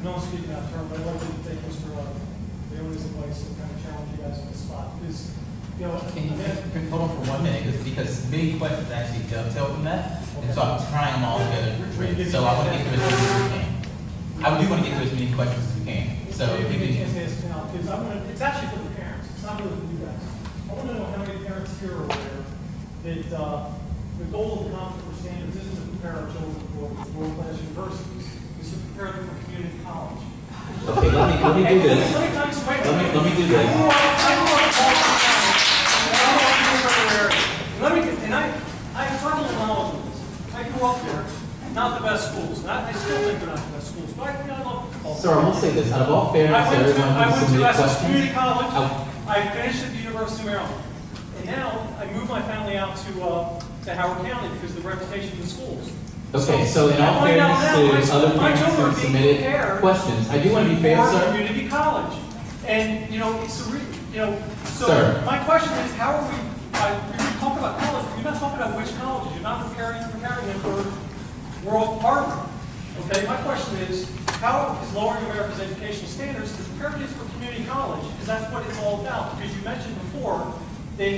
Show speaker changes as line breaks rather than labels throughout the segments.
no one's speaking out of turn, but I'd like to take Mr. Leone's advice and kind of challenge you guys on the spot. Because, you know,
can you hold on for 1 minute? Because many questions actually dovetail from that. And so I'm trying them all together. So I want to get to as many as we can. I do want to get to as many questions as we can. So if you can.
It's actually for the parents. It's not really for you guys. I want to know how many parents here are aware that the goal of the Conflict for Standards isn't to prepare our children for world-class universities. It's to prepare them for community college.
Okay, let me do this. Let me do this.
I have trouble with knowledge of this. I grew up there, not the best schools. I still think they're not the best schools, but I love the
Sir, I will say this, out of all fairness to everyone who submitted questions.
Community college. I finished at the University of Maryland. And now I moved my family out to Howard County because of the reputation of the schools.
Okay, so in all fairness to other parents who submitted questions, I do want to be fair, sir.
Community college. And, you know, it's so
sir,
my question is, how are we, we talk about college, but you're not talking about which colleges. You're not preparing them for World Harvard. Okay, my question is, how is lowering America's educational standards to prepare kids for community college? Because that's what it's all about. Because you mentioned before that,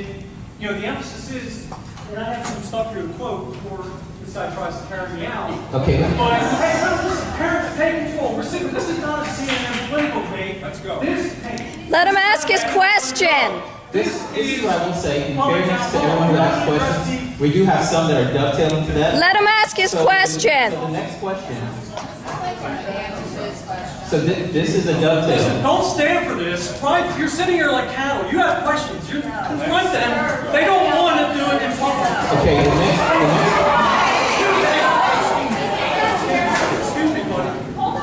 you know, the emphasis is, and I have some stuff here to quote before this guy tries to carry me out.
Okay.
But hey, listen, parents, take control. We're sitting. This is not a CNN political debate. Let's go.
Let him ask his question.
This is what I will say, in fairness to everyone who asked questions, we do have some that are dovetailing to that.
Let him ask his question.
So the next question. So this is a dovetail.
Listen, don't stand for this. You're sitting here like cattle. You have questions. You confront them. They don't want to do it in public.
Okay, the next.
Excuse me, buddy.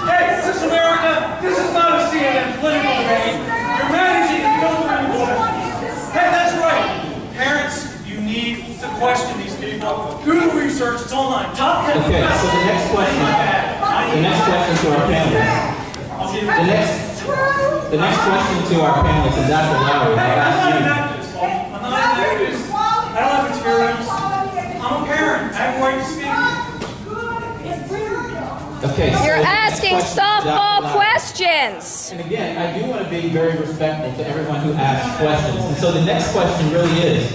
Hey, this is America. This is not a CNN political debate. You're managing to go through the Hey, that's right. Parents, you need to question these people. Do the research. It's online.
Okay, so the next question. The next question to our panelists. The next question to our panelists is Dr. Lowry.
I'm not an activist, Paul. I'm not an activist. I don't have materials. I'm a parent. I have a right to speak.
Okay, so
you're asking softball questions.
And again, I do want to be very respectful to everyone who asks questions. And so the next question really is,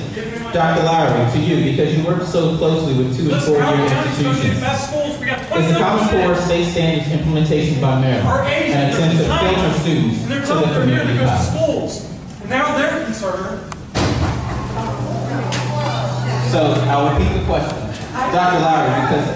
Dr. Lowry, to you, because you work so closely with 2- and 4-year institutions. Is the Common Core State Standards implementation by Maryland an attempt to filter students to the community college?
And now they're concerned.
So I'll repeat the question. Dr. Lowry, because